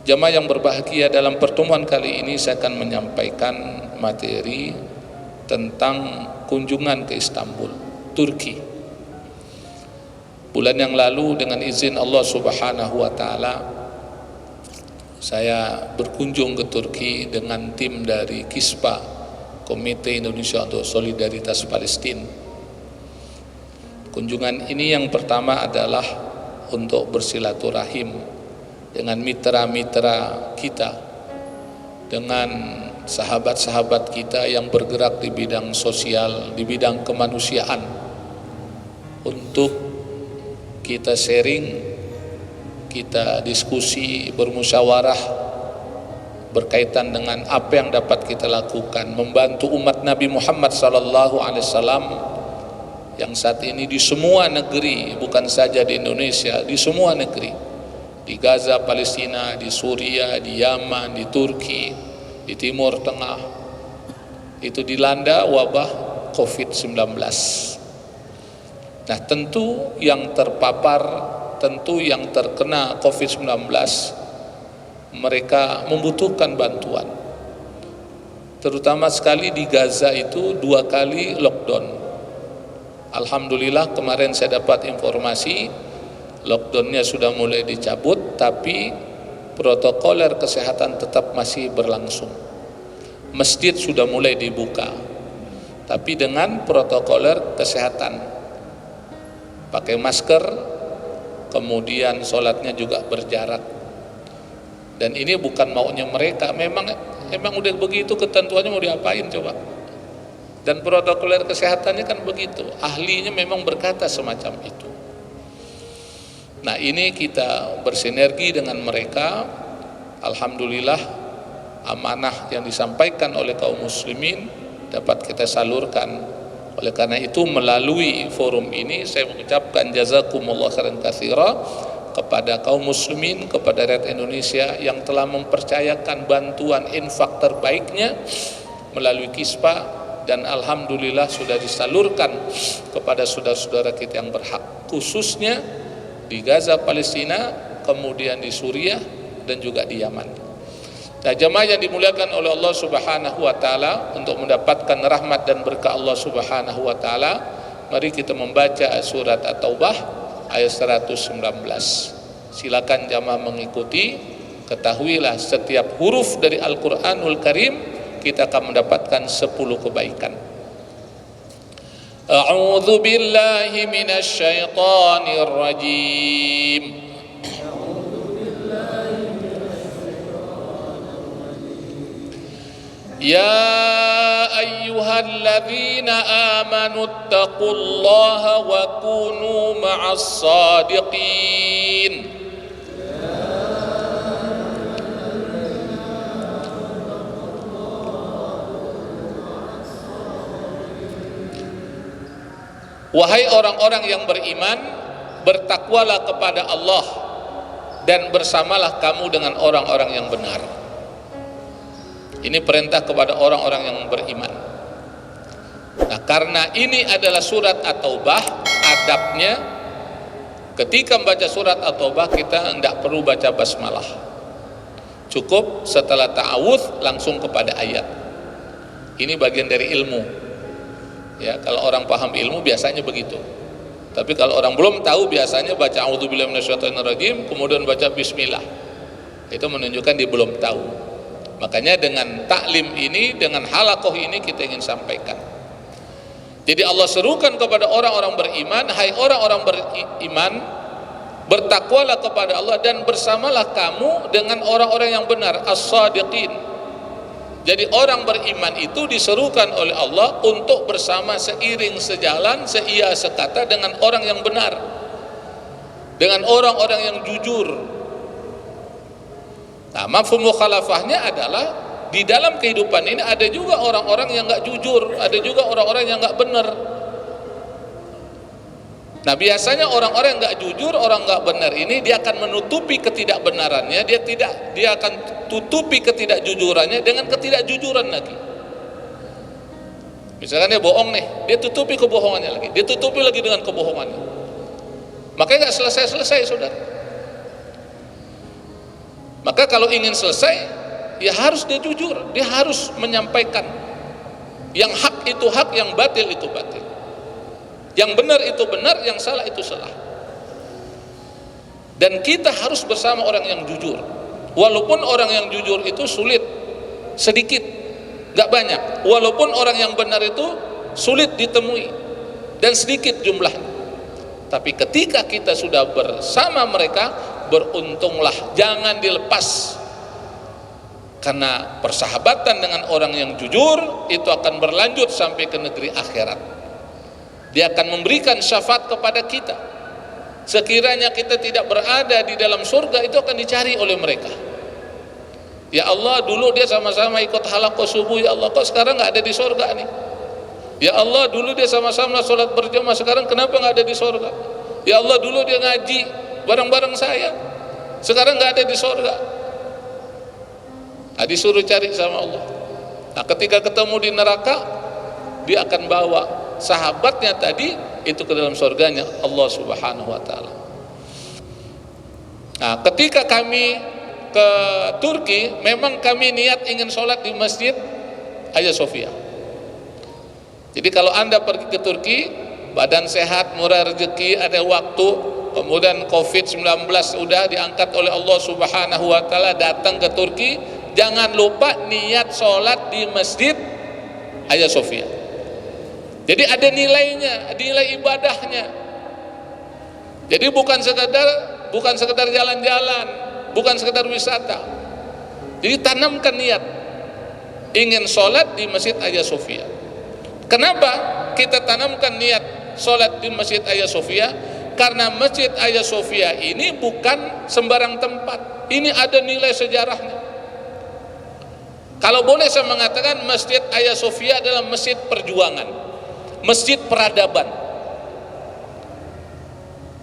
Jamaah yang berbahagia, dalam pertemuan kali ini saya akan menyampaikan materi tentang kunjungan ke Istanbul, Turki. Bulan yang lalu dengan izin Allah Subhanahu wa taala saya berkunjung ke Turki dengan tim dari KISPA, Komite Indonesia untuk Solidaritas Palestina. Kunjungan ini yang pertama adalah untuk bersilaturahim dengan mitra-mitra kita, dengan sahabat-sahabat kita yang bergerak di bidang sosial, di bidang kemanusiaan, untuk kita sharing, kita diskusi, bermusyawarah berkaitan dengan apa yang dapat kita lakukan membantu umat Nabi Muhammad SAW yang saat ini di semua negeri, bukan saja di Indonesia, di semua negeri, di Gaza, Palestina, di Suriah, di Yaman, di Turki, di Timur Tengah, itu dilanda wabah COVID-19. Nah, tentu yang terpapar, tentu yang terkena COVID-19, mereka membutuhkan bantuan. Terutama sekali di Gaza itu 2 kali lockdown. Alhamdulillah kemarin saya dapat informasi lockdownnya sudah mulai dicabut, tapi protokoler kesehatan tetap masih berlangsung. Masjid sudah mulai dibuka, tapi dengan protokoler kesehatan, pakai masker, kemudian sholatnya juga berjarak. Dan ini bukan maunya mereka, memang udah begitu ketentuannya, mau diapain coba. Dan protokoler kesehatannya kan begitu, ahlinya memang berkata semacam itu. Nah, ini kita bersinergi dengan mereka. Alhamdulillah amanah yang disampaikan oleh kaum muslimin dapat kita salurkan. Oleh karena itu melalui forum ini saya mengucapkan jazakumullah khairan katsira kepada kaum muslimin, kepada rakyat Indonesia yang telah mempercayakan bantuan infak terbaiknya melalui KISPA, dan alhamdulillah sudah disalurkan kepada saudara-saudara kita yang berhak, khususnya di Gaza, Palestina, kemudian di Suriah dan juga di Yaman. Nah, jemaah yang dimuliakan oleh Allah Subhanahu wa taala, untuk mendapatkan rahmat dan berkah Allah Subhanahu wa taala, mari kita membaca surat At-Taubah ayat 119. Silakan jemaah mengikuti. Ketahuilah setiap huruf dari Al-Qur'anul Karim kita akan mendapatkan 10 kebaikan. A'udzu billahi minasy syaithanir rajim. Ya ayyuhalladzina amanu taqullaha wa kunu ma'as shadiqin. Wahai orang-orang yang beriman, bertakwalah kepada Allah dan bersamalah kamu dengan orang-orang yang benar. Ini perintah kepada orang-orang yang beriman. Nah, karena ini adalah surat At-Taubah, adabnya ketika membaca surat At-Taubah kita tidak perlu baca basmalah. Cukup setelah ta'awudz langsung kepada ayat. Ini bagian dari ilmu. Ya, kalau orang paham ilmu biasanya begitu. Tapi kalau orang belum tahu biasanya baca a'udzubillahi minasyaitonirrajim kemudian baca bismillah. Itu menunjukkan dia belum tahu. Makanya dengan taklim ini, dengan halaqah ini kita ingin sampaikan. Jadi Allah serukan kepada orang-orang beriman, hai orang-orang beriman, bertakwalah kepada Allah dan bersamalah kamu dengan orang-orang yang benar, as-shadiqin. Jadi orang beriman itu diserukan oleh Allah untuk bersama, seiring sejalan, seia sekata dengan orang yang benar, dengan orang-orang yang jujur. Nah, mafhum mukhalafahnya adalah di dalam kehidupan ini ada juga orang-orang yang nggak jujur, ada juga orang-orang yang nggak benar. Nah, biasanya orang-orang yang nggak jujur, orang nggak benar ini dia akan menutupi ketidakbenarannya, dia akan tutupi ketidakjujurannya dengan ketidakjujuran lagi. Misalkan dia bohong nih, dia tutupi kebohongannya lagi, dia tutupi lagi dengan kebohongannya. Makanya nggak selesai-selesai, saudara. Maka kalau ingin selesai, ya harus dia jujur, dia harus menyampaikan yang hak itu hak, yang batil itu batil, yang benar itu benar, yang salah itu salah. Dan kita harus bersama orang yang jujur, walaupun orang yang jujur itu sulit, sedikit, gak banyak. Walaupun orang yang benar itu sulit ditemui dan sedikit jumlahnya, tapi ketika kita sudah bersama mereka, beruntunglah, jangan dilepas. Karena persahabatan dengan orang yang jujur itu akan berlanjut sampai ke negeri akhirat. Dia akan memberikan syafaat kepada kita. Sekiranya kita tidak berada di dalam surga, itu akan dicari oleh mereka. Ya Allah, dulu dia sama-sama ikut halaqah subuh, ya Allah, kok sekarang nggak ada di surga nih? Ya Allah, dulu dia sama-sama sholat berjamaah, sekarang kenapa nggak ada di surga? Ya Allah, dulu dia ngaji bareng-bareng saya, sekarang nggak ada di surga. Nah, disuruh cari sama Allah. Nah, ketika ketemu di neraka, dia akan bawa sahabatnya tadi itu ke dalam surganya Allah Subhanahu wa taala. Nah, ketika kami ke Turki, memang kami niat ingin sholat di Masjid Hagia Sophia. Jadi kalau Anda pergi ke Turki, badan sehat, murah rezeki, ada waktu, kemudian COVID-19 sudah diangkat oleh Allah Subhanahu wa taala, datang ke Turki, jangan lupa niat sholat di Masjid Hagia Sophia. Jadi ada nilainya, nilai ibadahnya. Jadi bukan sekedar jalan-jalan, bukan sekedar wisata. Jadi tanamkan niat ingin sholat di Masjid Hagia Sophia. Kenapa kita tanamkan niat sholat di Masjid Hagia Sophia? Karena Masjid Hagia Sophia ini bukan sembarang tempat. Ini ada nilai sejarahnya. Kalau boleh saya mengatakan, Masjid Hagia Sophia adalah masjid perjuangan, masjid peradaban.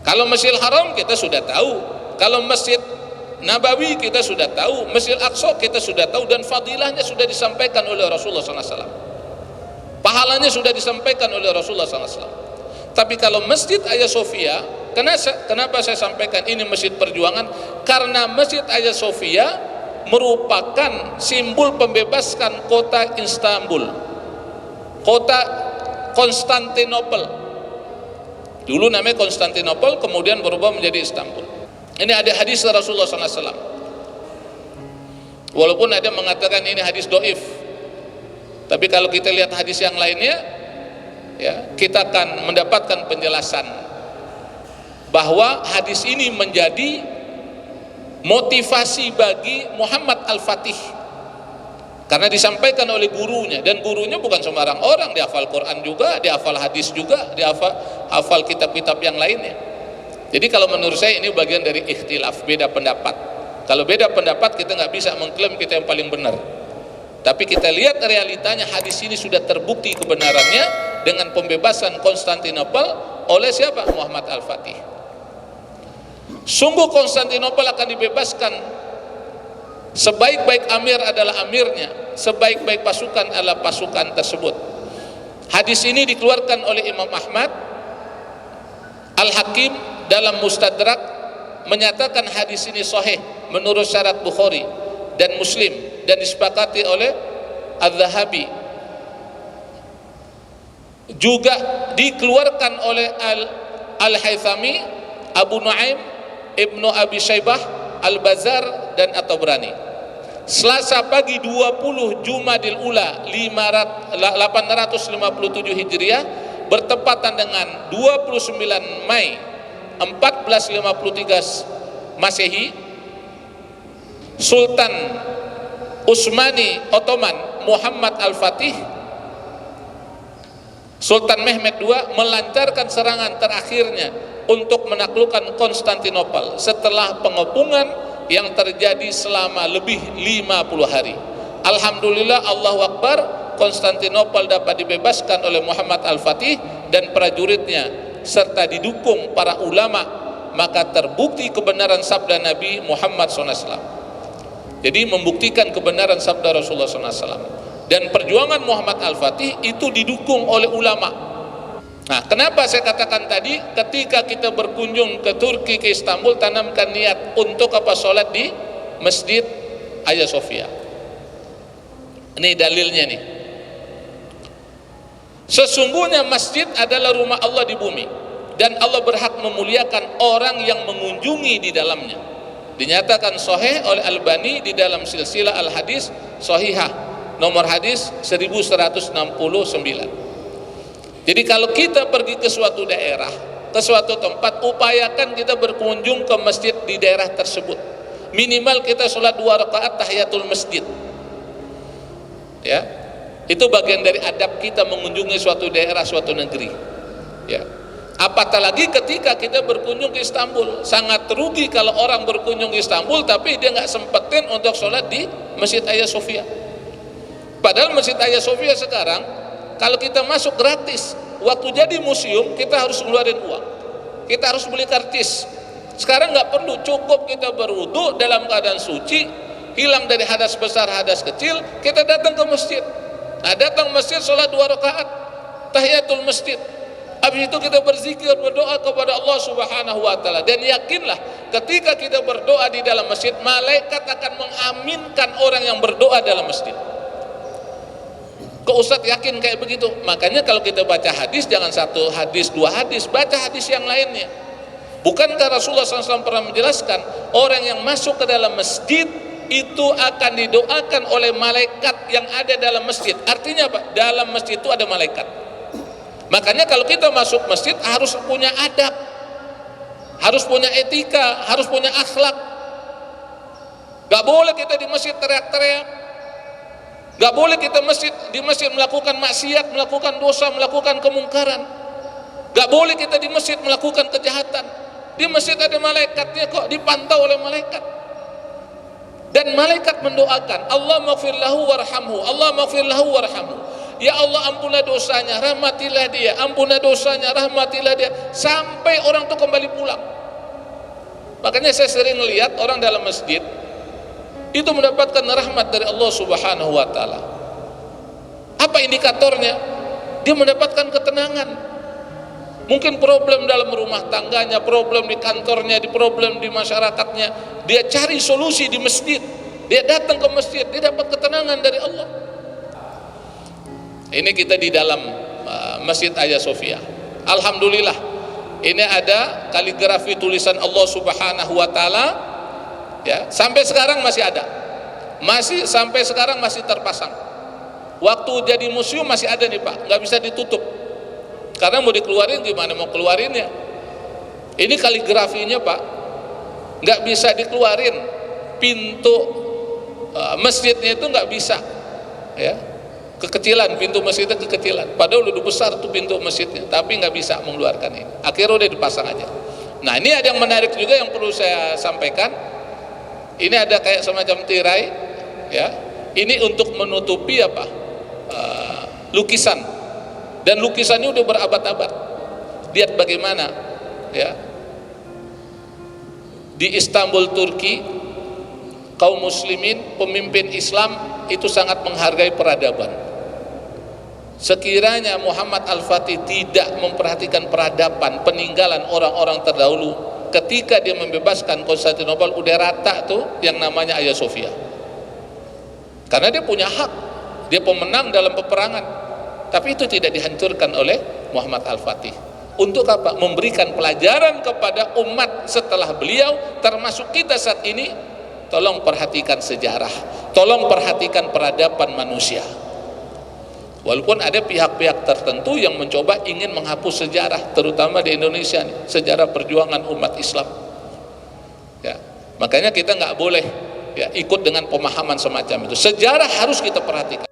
Kalau Masjidil Haram kita sudah tahu, kalau Masjid Nabawi kita sudah tahu, Masjid Aqsa kita sudah tahu, dan fadilahnya sudah disampaikan oleh Rasulullah SAW. Pahalanya sudah disampaikan oleh Rasulullah SAW. Tapi kalau Masjid Hagia Sophia, kenapa saya sampaikan ini masjid perjuangan? Karena Masjid Hagia Sophia merupakan simbol pembebasan kota Istanbul, kota Konstantinopel. Dulu namanya Konstantinopel, kemudian berubah menjadi Istanbul. Ini ada hadis Rasulullah SAW. Walaupun ada mengatakan ini hadis doif, tapi kalau kita lihat hadis yang lainnya, ya, kita akan mendapatkan penjelasan bahwa hadis ini menjadi motivasi bagi Muhammad Al-Fatih, karena disampaikan oleh gurunya, dan gurunya bukan sembarang orang, dia hafal Quran juga, dia hafal hadis juga, dia hafal kitab-kitab yang lainnya. Jadi kalau menurut saya ini bagian dari ikhtilaf, beda pendapat. Kalau beda pendapat kita nggak bisa mengklaim kita yang paling benar. Tapi kita lihat realitanya, hadis ini sudah terbukti kebenarannya dengan pembebasan Konstantinopel oleh siapa? Muhammad Al-Fatih. Sungguh Konstantinopel akan dibebaskan, sebaik-baik amir adalah amirnya, sebaik-baik pasukan adalah pasukan tersebut. Hadis ini dikeluarkan oleh Imam Ahmad. Al-Hakim dalam Mustadrak menyatakan hadis ini sahih menurut syarat Bukhari dan Muslim, dan disepakati oleh Al-Zahabi. Juga dikeluarkan oleh Al-Haythami, Abu Nuaim, Ibnu Abi Syaibah, Al-Bazar, dan At-Tabrani. Selasa pagi 20 Jumadil Ula 857 Hijriah bertepatan dengan 29 Mei 1453 Masehi, Sultan Utsmani Ottoman Muhammad Al-Fatih, Sultan Mehmed II melancarkan serangan terakhirnya untuk menaklukkan Konstantinopel setelah pengepungan yang terjadi selama lebih 50 hari. Alhamdulillah, Allahu Akbar, Konstantinopel dapat dibebaskan oleh Muhammad Al-Fatih dan prajuritnya serta didukung para ulama, maka terbukti kebenaran sabda Nabi Muhammad SAW. Jadi membuktikan kebenaran sabda Rasulullah SAW. Dan perjuangan Muhammad Al-Fatih itu didukung oleh ulama. Nah, kenapa saya katakan tadi, ketika kita berkunjung ke Turki, ke Istanbul, tanamkan niat untuk apa? Sholat di Masjid Hagia Sophia. Ini dalilnya nih. Sesungguhnya masjid adalah rumah Allah di bumi, dan Allah berhak memuliakan orang yang mengunjungi di dalamnya. Dinyatakan sahih oleh Albani di dalam silsilah al-hadis sahihah, nomor hadis 1169. Jadi kalau kita pergi ke suatu daerah, ke suatu tempat, upayakan kita berkunjung ke masjid di daerah tersebut. Minimal kita sholat 2 rakaat tahiyatul masjid. Ya, itu bagian dari adab kita mengunjungi suatu daerah, suatu negeri. Ya, apatah lagi ketika kita berkunjung ke Istanbul. Sangat rugi kalau orang berkunjung ke Istanbul tapi dia nggak sempetin untuk sholat di Masjid Hagia Sophia. Padahal Masjid Hagia Sophia sekarang kalau kita masuk gratis. Waktu jadi museum kita harus ngeluarin uang, kita harus beli karcis. Sekarang nggak perlu, cukup kita berwudu dalam keadaan suci, hilang dari hadas besar, hadas kecil, kita datang ke masjid. Nah, datang masjid, sholat 2 rakaat tahiyatul masjid. Habis itu kita berzikir, berdoa kepada Allah Subhanahu wa Ta'ala. Dan yakinlah, ketika kita berdoa di dalam masjid, malaikat akan mengaminkan orang yang berdoa dalam masjid. Kok Ustadz yakin kayak begitu? Makanya kalau kita baca hadis, jangan 1 hadis, 2 hadis, baca hadis yang lainnya. Bukankah Rasulullah SAW pernah menjelaskan, orang yang masuk ke dalam masjid itu akan didoakan oleh malaikat yang ada dalam masjid. Artinya apa? Dalam masjid itu ada malaikat. Makanya kalau kita masuk masjid harus punya adab, harus punya etika, harus punya akhlak. Gak boleh kita di masjid teriak-teriak, gak boleh kita di masjid melakukan maksiat, melakukan dosa, melakukan kemungkaran. Gak boleh kita di masjid melakukan kejahatan. Di masjid ada malaikatnya kok, dipantau oleh malaikat. Dan malaikat mendoakan, Allah maghfir lahu warhamhu, Allah maghfir lahu warhamhu. Ya Allah, ampunilah dosanya, rahmatilah dia, ampunilah dosanya, rahmatilah dia, sampai orang itu kembali pulang. Makanya saya sering lihat orang dalam masjid itu mendapatkan rahmat dari Allah Subhanahu wa Ta'ala. Apa indikatornya? Dia mendapatkan ketenangan. Mungkin problem dalam rumah tangganya, problem di kantornya, problem di masyarakatnya, dia cari solusi di masjid. Dia datang ke masjid, dia dapat ketenangan dari Allah. Ini kita di dalam Masjid Hagia Sophia. Alhamdulillah, ini ada kaligrafi tulisan Allah Subhanahu wa Ta'ala. Ya, sampai sekarang masih ada. Sampai sekarang masih terpasang. Waktu jadi museum masih ada nih Pak, nggak bisa ditutup. Karena mau dikeluarin gimana mau keluarinnya? Ini kaligrafinya Pak, nggak bisa dikeluarin. Pintu masjidnya itu nggak bisa, ya, kekecilan, pintu masjidnya kekecilan. Padahal udah besar tuh pintu masjidnya, tapi nggak bisa mengeluarkan ini. Akhirnya udah dipasang aja. Nah, ini ada yang menarik juga yang perlu saya sampaikan. Ini ada kayak semacam tirai, ya. Ini untuk menutupi apa? Lukisan. Dan lukisannya udah berabad-abad. Lihat bagaimana, ya, di Istanbul, Turki, kaum muslimin, pemimpin Islam itu sangat menghargai peradaban. Sekiranya Muhammad Al-Fatih tidak memperhatikan peradaban, peninggalan orang-orang terdahulu, ketika dia membebaskan Konstantinopel, udah rata tuh yang namanya Hagia Sophia. Karena dia punya hak, dia pemenang dalam peperangan. Tapi itu tidak dihancurkan oleh Muhammad Al-Fatih. Untuk apa? Memberikan pelajaran kepada umat setelah beliau, termasuk kita saat ini. Tolong perhatikan sejarah, tolong perhatikan peradaban manusia. Walaupun ada pihak-pihak tertentu yang mencoba ingin menghapus sejarah, terutama di Indonesia nih, sejarah perjuangan umat Islam. Ya, makanya kita nggak boleh, ya, ikut dengan pemahaman semacam itu. Sejarah harus kita perhatikan.